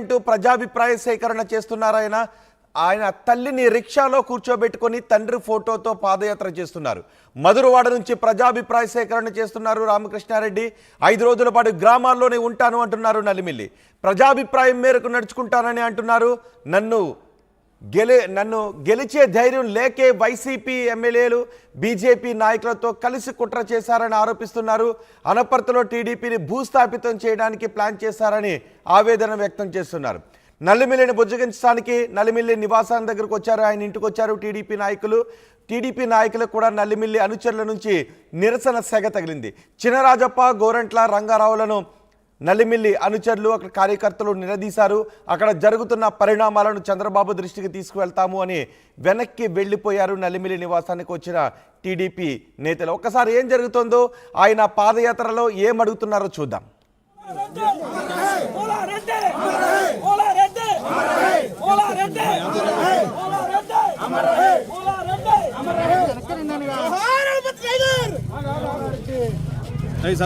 అంటూ ప్రజాభిప్రాయ సేకరణ చేస్తున్నారు. ఆయన తల్లిని రిక్షాలో కూర్చోబెట్టుకొని తండ్రి ఫోటోతో పాదయాత్ర చేస్తున్నారు. మధురవాడ నుంచి ప్రజాభిప్రాయ సేకరణ చేస్తున్నారు రామకృష్ణారెడ్డి. 5 రోజుల పాటు గ్రామాల్లోనే ఉంటాను అంటున్నారు నల్లిమిల్లి. ప్రజాభిప్రాయం మేరకు నడుచుకుంటానని అంటున్నారు. నన్ను గెలిచే ధైర్యం లేకే వైసీపీ ఎమ్మెల్యేలు బీజేపీ నాయకులతో కలిసి కుట్ర చేశారని ఆరోపిస్తున్నారు. అనపర్తిలో టీడీపీని భూస్థాపితం చేయడానికి ప్లాన్ చేశారని ఆవేదన వ్యక్తం చేస్తున్నారు. నల్లిమిల్లిని బుజ్జగించడానికి నల్లిమిల్లి నివాసాన్ని దగ్గరకు వచ్చారు. ఆయన ఇంటికి వచ్చారు టీడీపీ నాయకులకు కూడా నల్లిమిల్లి అనుచరుల నుంచి నిరసన సెగ తగిలింది. చినరాజప్ప, గోరంట్ల, రంగారావులను నల్లిమిల్లి అనుచరులు అక్కడ కార్యకర్తలు నిలదీశారు. అక్కడ జరుగుతున్న పరిణామాలను చంద్రబాబు దృష్టికి తీసుకువెళ్తాము అని వెనక్కి వెళ్ళిపోయారు నల్లిమిల్లి నివాసానికి వచ్చిన టీడీపీ నేతలు. ఒక్కసారి ఏం జరుగుతుందో, ఆయన పాదయాత్రలో ఏం అడుగుతున్నారో చూద్దాం.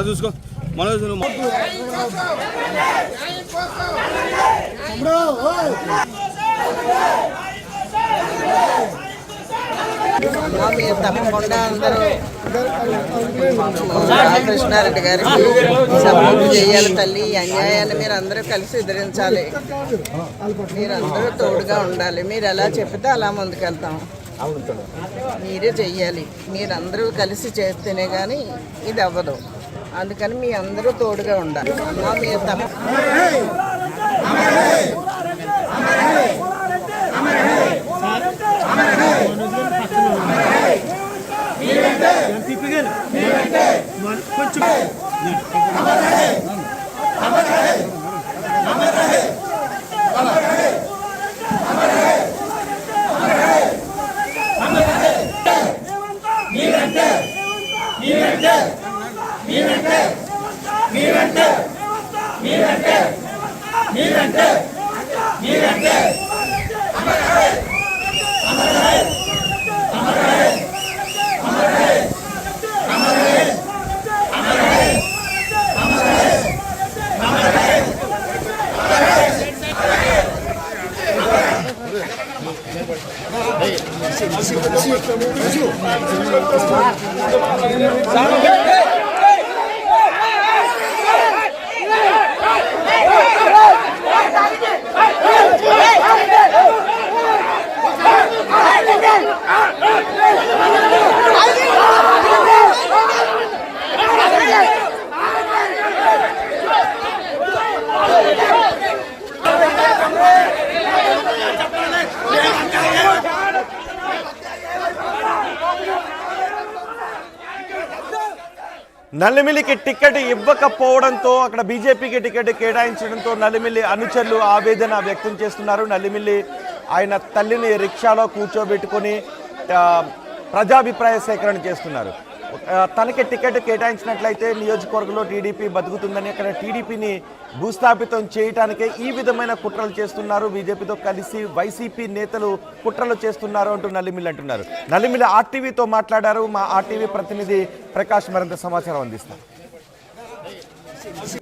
చూసుకో తప్పకుండా అందరూ రామకృష్ణారెడ్డి గారికి సపోర్ట్ చేయాలి. తల్లి ఈ అన్యాయాన్ని మీరు అందరూ కలిసి ఎదిరించాలి. మీరందరూ తోడుగా ఉండాలి. మీరు ఎలా చెప్తే అలా ముందుకెళ్తాం. మీరే చెయ్యాలి. మీరందరూ కలిసి చేస్తేనే కానీ ఇది అవ్వదు. అందుకని మీ అందరూ తోడుగా ఉండాలి. మీరు నల్లిమిల్లికి టికెట్ ఇవ్వకపోవడంతో అక్కడ బీజేపీకి టికెట్ కేటాయించడంతో నల్లిమిల్లి అనుచరులు ఆవేదన వ్యక్తం చేస్తున్నారు. నల్లిమిల్లి ఆయన తల్లిని రిక్షాలో కూర్చోబెట్టుకొని ప్రజాభిప్రాయ సేకరణ చేస్తున్నారు. తనకి టికెట్ కేటాయించినట్లయితే నియోజకవర్గంలో టీడీపీ బతుకుతుందని, అక్కడ టీడీపీని భూస్థాపితం చేయడానికే ఈ విధమైన కుట్రలు చేస్తున్నారు. బీజేపీతో కలిసి వైసీపీ నేతలు కుట్రలు చేస్తున్నారు అంటూ నల్లిమిల్లి అంటున్నారు. నల్లిమిల్లి ఆర్టీవీతో మాట్లాడారు. మా ఆర్టీవీ ప్రతినిధి ప్రకాష్ మరింత సమాచారం అందిస్తారు.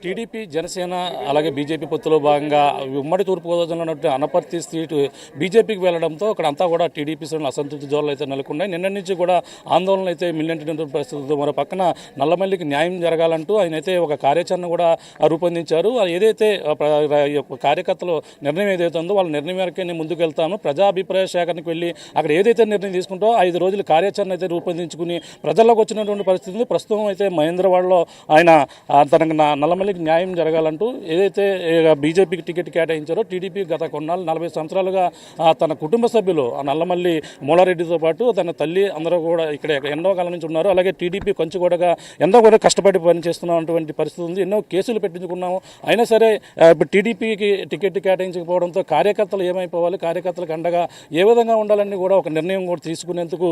టీడీపీ, జనసేన అలాగే బీజేపీ పొత్తులో భాగంగా ఉమ్మడి తూర్పుగోదావరిలో ఉన్నటువంటి అనపర్తి సీటు బీజేపీకి వెళ్లడంతో అక్కడ అంతా కూడా టీడీపీ శ్రేణులు అసంతృప్తి జోన్లు అయితే నెలకొన్నాయి. నిన్న నుంచి కూడా ఆందోళనలు అయితే మిల్లంటి పరిస్థితులతో మరో పక్కన నల్లమల్లికి న్యాయం జరగాలంటూ ఆయన అయితే ఒక కార్యాచరణ కూడా రూపొందించారు. ఏదైతే కార్యకర్తలు నిర్ణయం ఏదైతే ఉందో వాళ్ళ నిర్ణయం మేరకే నేను ముందుకు వెళ్తాను, ప్రజాభిప్రాయ సేకరణకు వెళ్ళి అక్కడ ఏదైతే నిర్ణయం తీసుకుంటో 5 రోజుల కార్యాచరణ అయితే రూపొందించుకుని ప్రజల్లోకి వచ్చినటువంటి పరిస్థితి. ప్రస్తుతం అయితే మహేంద్రవాడలో ఆయన తనకు నల్లమల్లికి న్యాయం జరగాలంటూ ఏదైతే బీజేపీకి టికెట్ కేటాయించారో టీడీపీ గత కొన్నాళ్ళు 40 సంవత్సరాలుగా తన కుటుంబ సభ్యులు ఆ నల్లమల్లి మూలారెడ్డితో పాటు తన తల్లి అందరూ కూడా ఇక్కడ ఎన్నో కాలం నుంచి ఉన్నారు. అలాగే టీడీపీ కొంచెం ఎంతో కూడా కష్టపడి పనిచేస్తున్నటువంటి పరిస్థితి ఉంది. ఎన్నో కేసులు పెట్టించుకున్నాము. అయినా సరే ఇప్పుడు టీడీపీకి టికెట్ కేటాయించకపోవడంతో కార్యకర్తలు ఏమైపోవాలి, కార్యకర్తలకు అండగా ఏ విధంగా ఉండాలని కూడా ఒక నిర్ణయం కూడా తీసుకునేందుకు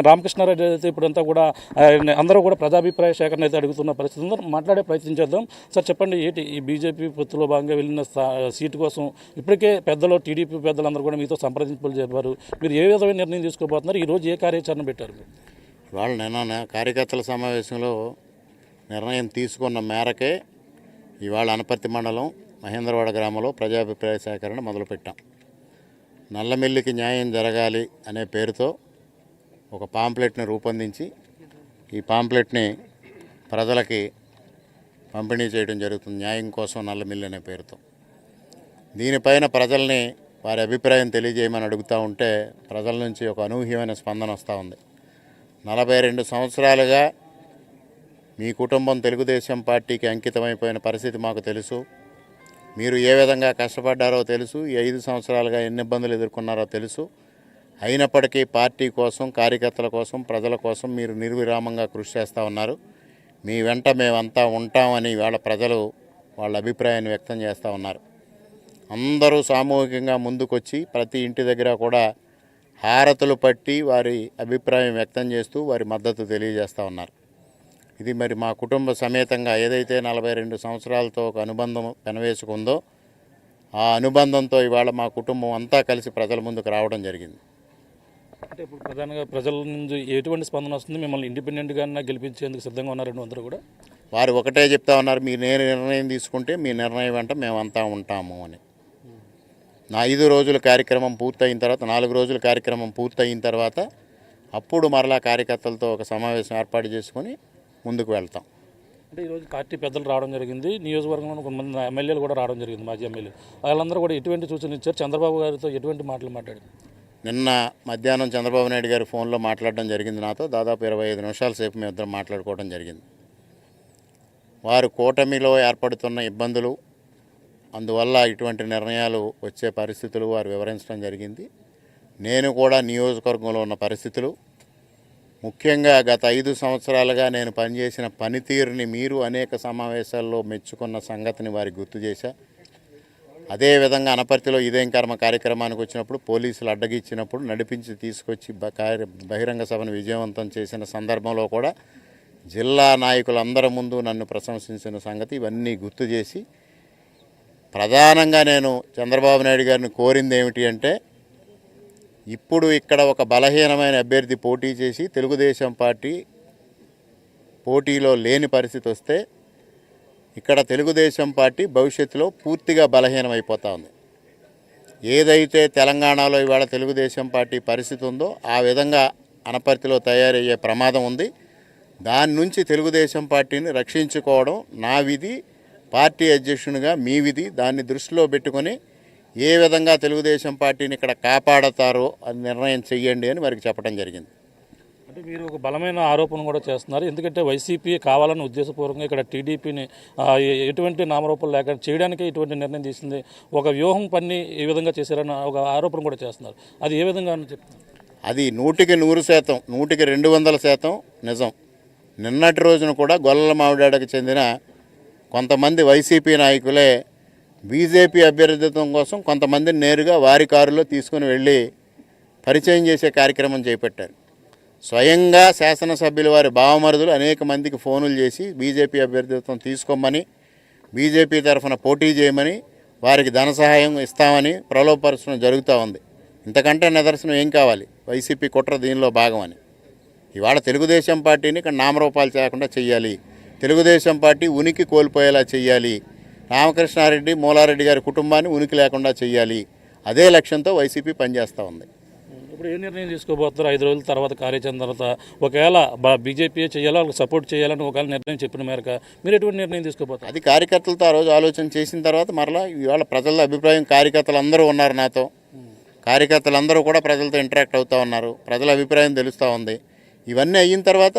రామకృష్ణారెడ్డి అయితే ఇప్పుడంతా కూడా అందరూ కూడా ప్రజాభిప్రాయ సేకరణ అయితే అడుగుతున్న పరిస్థితి ఉంది. మాట్లాడే ప్రయత్నించారు. సార్ చెప్పండి, ఏంటి ఈ బీజేపీ పొత్తులో భాగంగా వెళ్ళిన సీటు కోసం ఇప్పటికే పెద్దలు టీడీపీ పెద్దలందరూ కూడా మీతో సంప్రదింపులు చెప్పారు. మీరు ఏ విధమైన నిర్ణయం తీసుకోబోతున్నారు? ఈరోజు ఏ కార్యాచరణ పెట్టారు? వాళ్ళు నిన్న కార్యకర్తల సమావేశంలో నిర్ణయం తీసుకున్న మేరకే ఇవాళ అనపర్తి మండలం మహేంద్రవాడ గ్రామంలో ప్రజాభిప్రాయ సేకరణ మొదలుపెట్టాం. నల్లమిల్లికి న్యాయం జరగాలి అనే పేరుతో ఒక పాంప్లెట్ని రూపొందించి ఈ పాంప్లెట్ని ప్రజలకి పంపిణీ చేయడం జరుగుతుంది. న్యాయం కోసం నల్లమిల్లి అనే పేరుతో. దీనిపైన ప్రజల్ని వారి అభిప్రాయం తెలియజేయమని అడుగుతూ ఉంటే ప్రజల నుంచి ఒక అనూహ్యమైన స్పందన వస్తూ ఉంది. 42 సంవత్సరాలుగా మీ కుటుంబం తెలుగుదేశం పార్టీకి అంకితమైపోయిన పరిస్థితి మాకు తెలుసు. మీరు ఏ విధంగా కష్టపడ్డారో తెలుసు. ఈ 5 సంవత్సరాలుగా ఎన్ని ఇబ్బందులు ఎదుర్కొన్నారో తెలుసు. అయినప్పటికీ పార్టీ కోసం, కార్యకర్తల కోసం, ప్రజల కోసం మీరు నిర్విరామంగా కృషి చేస్తూ ఉన్నారు. మీ వెంట మేమంతా ఉంటామని వాళ్ళ ప్రజలు వాళ్ళ అభిప్రాయాన్ని వ్యక్తం చేస్తూ ఉన్నారు. అందరూ సామూహికంగా ముందుకొచ్చి ప్రతి ఇంటి దగ్గర కూడా హారతులు పట్టి వారి అభిప్రాయం వ్యక్తం చేస్తూ వారి మద్దతు తెలియజేస్తూ ఉన్నారు. ఇది మరి మా కుటుంబ సమేతంగా ఏదైతే 42 సంవత్సరాలతో ఒక అనుబంధం పెనవేసుకుందో ఆ అనుబంధంతో ఇవాళ మా కుటుంబం అంతా కలిసి ప్రజల ముందుకు రావడం జరిగింది. అంటే ఇప్పుడు ప్రధానంగా ప్రజల నుంచి ఎటువంటి స్పందన వస్తుంది? మిమ్మల్ని ఇండిపెండెంట్గా గెలిపించేందుకు సిద్ధంగా ఉన్నారండి అందరూ కూడా? వారు ఒకటే చెప్తా ఉన్నారు, మీరు నిర్ణయం తీసుకుంటే మీ నిర్ణయం వెంట మేమంతా ఉంటాము అని. 5 రోజుల కార్యక్రమం పూర్తయిన తర్వాత 4 రోజుల కార్యక్రమం పూర్తయిన తర్వాత అప్పుడు మరలా కార్యకర్తలతో ఒక సమావేశం ఏర్పాటు చేసుకొని ముందుకు వెళ్తాం. అంటే ఈరోజు పార్టీ పెద్దలు రావడం జరిగింది, నియోజకవర్గంలో కొంతమంది ఎమ్మెల్యేలు కూడా రావడం జరిగింది, మాజీ ఎమ్మెల్యేలు. వాళ్ళందరూ కూడా ఎటువంటి సూచనలు ఇచ్చారు? చంద్రబాబు గారితో ఎటువంటి మాటలు మాట్లాడారు? నిన్న మధ్యాహ్నం చంద్రబాబు నాయుడు గారి ఫోన్లో మాట్లాడడం జరిగింది నాతో. దాదాపు 25 నిమిషాల సేపు మేమిద్దరం మాట్లాడుకోవడం జరిగింది. వారు కూటమిలో ఏర్పడుతున్న ఇబ్బందులు, అందువల్ల ఇటువంటి నిర్ణయాలు వచ్చే పరిస్థితులు వారు వివరించడం జరిగింది. నేను కూడా నియోజకవర్గంలో ఉన్న పరిస్థితులు, ముఖ్యంగా గత 5 సంవత్సరాలుగా నేను పనిచేసిన పనితీరుని మీరు అనేక సమావేశాల్లో మెచ్చుకున్న సంగతిని వారికి గుర్తు చేశా. అదేవిధంగా అనపర్తిలో ఇదేం కర్మ కార్యక్రమానికి వచ్చినప్పుడు పోలీసులు అడ్డగిచ్చినప్పుడు నడిపించి తీసుకొచ్చి బహిరంగ సభను విజయవంతం చేసిన సందర్భంలో కూడా జిల్లా నాయకులందరి ముందు నన్ను ప్రశంసించిన సంగతి ఇవన్నీ గుర్తు చేసి, ప్రధానంగా నేను చంద్రబాబు నాయుడు గారిని కోరింది ఏమిటి అంటే, ఇప్పుడు ఇక్కడ ఒక బలహీనమైన అభ్యర్థి పోటీ చేసి తెలుగుదేశం పార్టీ పోటీలో లేని పరిస్థితి వస్తే ఇక్కడ తెలుగుదేశం పార్టీ భవిష్యత్తులో పూర్తిగా బలహీనమైపోతూ ఉంది. ఏదైతే తెలంగాణలో ఇవాళ తెలుగుదేశం పార్టీ పరిస్థితి ఉందో ఆ విధంగా అనపర్తిలో తయారయ్యే ప్రమాదం ఉంది. దాని నుంచి తెలుగుదేశం పార్టీని రక్షించుకోవడం నా విధి, పార్టీ అధ్యక్షునిగా మీ విధి. దాన్ని దృష్టిలో పెట్టుకొని ఏ విధంగా తెలుగుదేశం పార్టీని ఇక్కడ కాపాడతారో అది నిర్ణయం చెయ్యండి అని వారికి చెప్పడం జరిగింది. అంటే మీరు ఒక బలమైన ఆరోపణ కూడా చేస్తున్నారు. ఎందుకంటే వైసీపీ కావాలని ఉద్దేశపూర్వకంగా ఇక్కడ టీడీపీని ఎటువంటి నామరూపాలు లేక చేయడానికి ఇటువంటి నిర్ణయం తీసింది, ఒక వ్యూహం పన్ని ఈ విధంగా చేశారని ఒక ఆరోపణ కూడా చేస్తున్నారు. అది ఏ విధంగా చెప్తున్నారు? అది 100కి 100%, 100కి 200% నిజం. నిన్నటి రోజున కూడా గొల్లల మామిడాడకు చెందిన కొంతమంది వైసీపీ నాయకులే బీజేపీ అభ్యర్థిత్వం కోసం కొంతమందిని నేరుగా వారి కారులో తీసుకుని వెళ్ళి పరిచయం చేసే కార్యక్రమం చేపట్టారు. స్వయంగా శాసనసభ్యులు వారి బావమరుదులు అనేక మందికి ఫోనులు చేసి బీజేపీ అభ్యర్థిత్వం తీసుకోమని, బీజేపీ తరఫున పోటీ చేయమని, వారికి ధన సహాయం ఇస్తామని ప్రలోభపరచడం జరుగుతూ ఉంది. ఇంతకంటే నిదర్శనం ఏం కావాలి? వైసీపీ కుట్ర దీనిలో భాగమని. ఇవాళ తెలుగుదేశం పార్టీని ఇక్కడ నామరూపాలు చేయకుండా చెయ్యాలి, తెలుగుదేశం పార్టీ ఉనికి కోల్పోయేలా చెయ్యాలి, రామకృష్ణారెడ్డి మూలారెడ్డి గారి కుటుంబాన్ని ఉనికి లేకుండా చెయ్యాలి. అదే లక్ష్యంతో వైసీపీ పనిచేస్తూ ఉంది. ఇప్పుడు ఏ నిర్ణయం తీసుకోబోతున్నారు? 5 రోజుల తర్వాత కార్యాచరణ తర్వాత ఒకవేళ బీజేపీ చేయాలో వాళ్ళకి సపోర్ట్ చేయాలని ఒకవేళ నిర్ణయం చెప్పిన మేరకు మీరు ఎటువంటి నిర్ణయం తీసుకోబోతారు? అది కార్యకర్తలతో ఆ రోజు ఆలోచన చేసిన తర్వాత మరలా ఇవాళ ప్రజల అభిప్రాయం, కార్యకర్తలు అందరూ ఉన్నారు నాతో, కార్యకర్తలందరూ కూడా ప్రజలతో ఇంటరాక్ట్ అవుతూ ఉన్నారు, ప్రజల అభిప్రాయం తెలుస్తూ ఉంది. ఇవన్నీ అయిన తర్వాత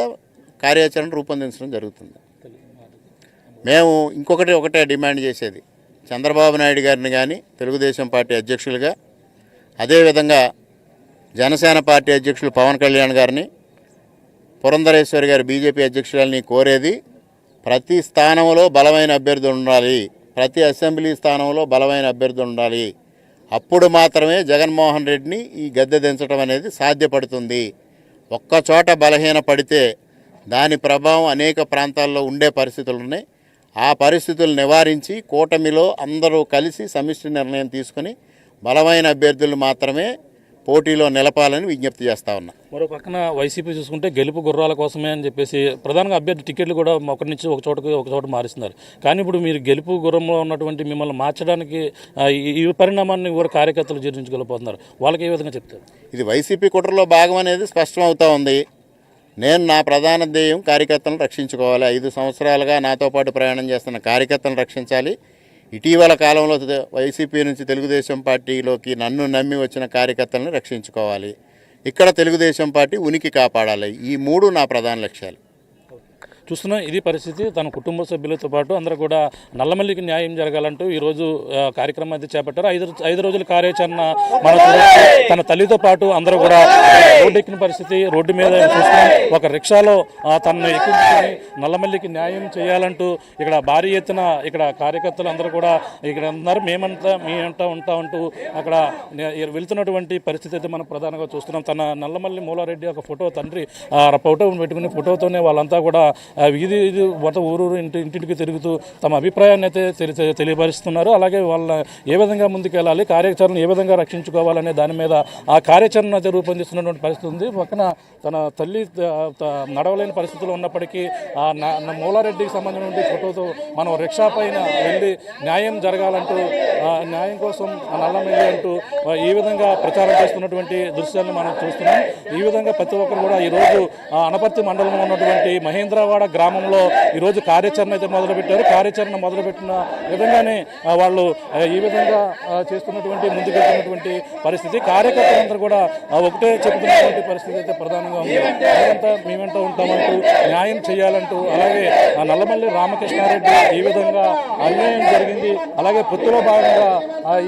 కార్యాచరణ రూపొందించడం జరుగుతుంది. మేము ఒకటే డిమాండ్ చేసేది, చంద్రబాబు నాయుడు గారిని కానీ తెలుగుదేశం పార్టీ అధ్యక్షులుగా, అదేవిధంగా జనసేన పార్టీ అధ్యక్షులు పవన్ కళ్యాణ్ గారిని, పురంధరేశ్వరి గారి బీజేపీ అధ్యక్షులని కోరేది, ప్రతి స్థానంలో బలమైన అభ్యర్థి ఉండాలి, ప్రతి అసెంబ్లీ స్థానంలో బలమైన అభ్యర్థి ఉండాలి. అప్పుడు మాత్రమే జగన్మోహన్ రెడ్డిని ఈ గద్దె దించడం అనేది సాధ్యపడుతుంది. ఒక్కచోట బలహీన పడితే దాని ప్రభావం అనేక ప్రాంతాల్లో ఉండే పరిస్థితులు ఉన్నాయి. ఆ పరిస్థితులు నివారించి కూటమిలో అందరూ కలిసి సమిష్టి నిర్ణయం తీసుకుని బలమైన అభ్యర్థులు మాత్రమే పోటీలో నిలపాలని విజ్ఞప్తి చేస్తా ఉన్నా. మరో పక్కన వైసీపీ చూసుకుంటే గెలుపు గుర్రాల కోసమే అని చెప్పేసి ప్రధానంగా అభ్యర్థి టికెట్లు కూడా ఒకటి నుంచి ఒక చోట మారుస్తున్నారు. కానీ ఇప్పుడు మీరు గెలుపు గుర్రంలో ఉన్నటువంటి మిమ్మల్ని మార్చడానికి ఈ పరిణామాన్ని కూడా కార్యకర్తలు జీర్ణించగలిగిపోతున్నారు. వాళ్ళకి ఏ విధంగా చెప్తారు? ఇది వైసీపీ కుట్రలో భాగం అనేది స్పష్టమవుతా ఉంది. నేను నా ప్రధాన ధ్యేయం కార్యకర్తలను రక్షించుకోవాలి. 5 సంవత్సరాలుగా నాతో పాటు ప్రయాణం చేస్తున్న కార్యకర్తలను రక్షించాలి. ఇటీవల కాలంలో వైసీపీ నుంచి తెలుగుదేశం పార్టీలోకి నన్ను నమ్మి వచ్చిన కార్యకర్తలను రక్షించుకోవాలి. ఇక్కడ తెలుగుదేశం పార్టీ ఉనికి కాపాడాలి. ఈ 3 నా ప్రధాన లక్ష్యాలు. చూస్తున్నా ఇది పరిస్థితి. తన కుటుంబ సభ్యులతో పాటు అందరూ కూడా నల్లమల్లికి న్యాయం జరగాలంటూ ఈరోజు కార్యక్రమం అయితే చేపట్టారు. 5 రోజుల కార్యాచరణ మన తన తల్లితో పాటు అందరూ కూడా రోడ్డెక్కిన పరిస్థితి. రోడ్డు మీద చూస్తున్నాం, ఒక రిక్షాలో తనను ఎక్కించుకొని నల్లమల్లికి న్యాయం చేయాలంటూ ఇక్కడ భారీ ఎత్తున ఇక్కడ కార్యకర్తలు అందరూ కూడా ఇక్కడ ఉన్నారు. మేమంతా ఉంటామంటూ అక్కడ వెళ్తున్నటువంటి పరిస్థితి అయితే మనం ప్రధానంగా చూస్తున్నాం. తన నల్లమల్లి మూలారెడ్డి ఒక ఫోటో, తండ్రి ఫోటో పెట్టుకుని ఫోటోతోనే వాళ్ళంతా కూడా వీధి మొత్తం ఊరు ఇంటింటికి తిరుగుతూ తమ అభిప్రాయాన్ని అయితే తెలియపరుస్తున్నారు. అలాగే వాళ్ళ ఏ విధంగా ముందుకెళ్ళాలి, కార్యాచరణ ఏ విధంగా రక్షించుకోవాలనే దాని మీద ఆ కార్యాచరణ అయితే రూపొందిస్తున్నటువంటి పరిస్థితి ఉంది. పక్కన తన తల్లి నడవలేని పరిస్థితుల్లో ఉన్నప్పటికీ మూలారెడ్డికి సంబంధించిన ఫోటోతో మనం రిక్షా పైన వెళ్ళి న్యాయం జరగాలంటూ న్యాయం కోసం నల్లమల్లి అంటూ ఈ విధంగా ప్రచారం చేస్తున్నటువంటి దృశ్యాలను మనం చూస్తున్నాం. ఈ విధంగా ప్రతి ఒక్కరు కూడా ఈరోజు అనపర్తి మండలంలో ఉన్నటువంటి మహేంద్రవాడ గ్రామంలో ఈరోజు కార్యాచరణ అయితే మొదలుపెట్టారు. కార్యాచరణ మొదలుపెట్టిన విధంగానే వాళ్ళు ఈ విధంగా చేస్తున్నటువంటి ముందుకెళ్తున్నటువంటి పరిస్థితి. కార్యకర్తలందరూ కూడా ఒకటే చెబుతున్నటువంటి పరిస్థితి అయితే ప్రధానంగా ఉంది. మేమంతా ఉంటామంటూ న్యాయం చేయాలంటూ, అలాగే నల్లమల్లి రామకృష్ణారెడ్డి ఈ విధంగా అన్యాయం జరిగింది, అలాగే పొత్తులో భాగంగా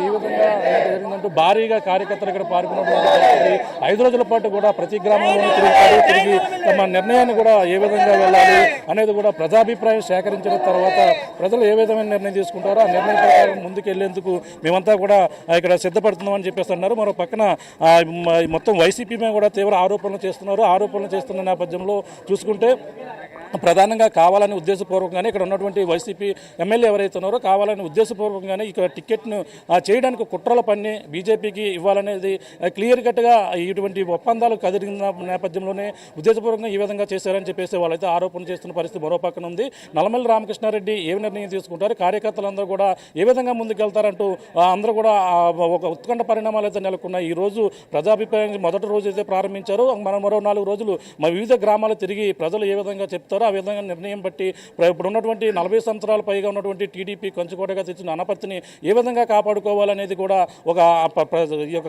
ఈ విధంగా జరిగిందంటూ భారీగా కార్యకర్తలు ఇక్కడ పాల్గొన్నటువంటి పరిస్థితి. 5 రోజుల పాటు కూడా ప్రతి గ్రామంలోనూ తిరుగుతారు. తిరిగి తమ నిర్ణయాన్ని కూడా ఏ విధంగా వెళ్ళాలి అనేది కూడా ప్రజాభిప్రాయం సేకరించిన తర్వాత ప్రజలు ఏ విధమైన నిర్ణయం తీసుకుంటారో ఆ నిర్ణయం ప్రకారం ముందుకు వెళ్లేందుకు మేమంతా కూడా ఇక్కడ సిద్ధపడుతున్నామని చెప్పేస్తున్నారు. మరో పక్కన మొత్తం వైసీపీ మీద కూడా తీవ్ర ఆరోపణలు చేస్తున్నారు. ఆరోపణలు చేస్తున్న నేపథ్యంలో చూసుకుంటే ప్రధానంగా కావాలని ఉద్దేశపూర్వకంగానే ఇక్కడ ఉన్నటువంటి వైసీపీ ఎమ్మెల్యే ఎవరైతే ఉన్నారో కావాలని ఉద్దేశపూర్వకంగానే ఇక్కడ టికెట్ను చేయడానికి కుట్రల పని బీజేపీకి ఇవ్వాలనేది క్లియర్ కట్గా ఇటువంటి ఒప్పందాలు కదిరిన నేపథ్యంలోనే ఉద్దేశపూర్వకంగా ఈ విధంగా చేశారని చెప్పేసి వాళ్ళైతే ఆరోపణ చేస్తున్న పరిస్థితి మరో పక్కన ఉంది. నల్లమల్లి రామకృష్ణారెడ్డి ఏ నిర్ణయం తీసుకుంటారు, కార్యకర్తలందరూ కూడా ఏ విధంగా ముందుకెళ్తారంటూ అందరూ కూడా ఒక ఉత్కంఠ పరిణామాలు అయితే నెలకొన్నాయి. ఈ రోజు ప్రజాభిప్రాయం మొదటి రోజు అయితే ప్రారంభించారు. మనం మరో 4 రోజులు వివిధ గ్రామాలు తిరిగి ప్రజలు ఏ విధంగా చెప్తారో ఆ విధంగా నిర్ణయం బట్టి ఇప్పుడు ఉన్నటువంటి 40 సంవత్సరాల పైగా ఉన్నటువంటి టీడీపీ కంచుకోటగా తెచ్చిన అనపర్తిని ఏ విధంగా కాపాడుకోవాలనేది కూడా ఒక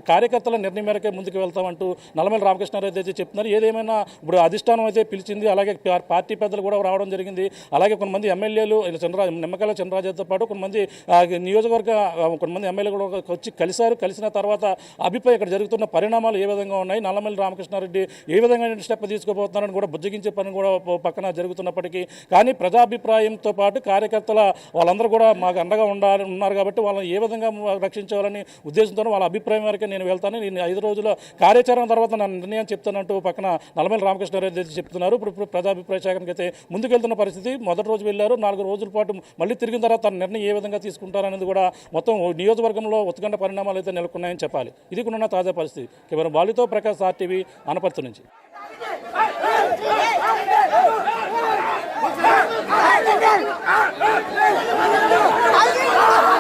కార్యకర్తల నిర్ణయం మేరకే ముందుకు వెళ్తామంటూ నల్లమల్లి రామకృష్ణారెడ్డి అయితే చెప్తున్నారు. ఏదేమైనా ఇప్పుడు అధిష్టానం అయితే పిలిచింది, అలాగే పార్టీ పెద్దలు కూడా రావడం జరిగింది. అలాగే కొంతమంది ఎమ్మెల్యేలు నిమ్మకాయల చంద్రరాజుతో పాటు కొంతమంది నియోజకవర్గ కొంతమంది ఎమ్మెల్యేలు కూడా వచ్చి కలిసిన తర్వాత అభిప్రాయం ఇక్కడ జరుగుతున్న పరిణామాలు ఏ విధంగా ఉన్నాయి, నల్లమల్లి రామకృష్ణారెడ్డి ఏ విధంగా స్టెప్ తీసుకోబోతున్నారని కూడా బుజ్జగించే పని కూడా పక్కన జరుగుతున్నప్పటికీ కానీ ప్రజాభిప్రాయంతో పాటు కార్యకర్తల వాళ్ళందరూ కూడా మాకు అండగా ఉన్నారు కాబట్టి వాళ్ళని ఏ విధంగా రక్షించాలని ఉద్దేశంతో వాళ్ళ అభిప్రాయం వరకే నేను వెళ్తాను. నేను 5 రోజుల కార్యాచరణ తర్వాత నా నిర్ణయం చెప్తానంటూ పక్కన నల్లమల్లి రామకృష్ణారెడ్డి చెప్తున్నారు. ఇప్పుడు ప్రజాభిప్రాయ సేకరణకి అయితే ముందుకెళ్తున్న పరిస్థితి. మొదటి రోజు వెళ్ళారు, 4 రోజుల పాటు మళ్ళీ తిరిగిన తర్వాత తన నిర్ణయం ఏ విధంగా తీసుకుంటారనేది కూడా మొత్తం నియోజకవర్గంలో ఉత్కంఠ పరిణామాలు అయితే నెలకొన్నాయని చెప్పాలి. ఇది కూడా తాజా పరిస్థితి. కేవలం బాలితో ప్రకాష్ RTV అనపర్తి నుంచి. I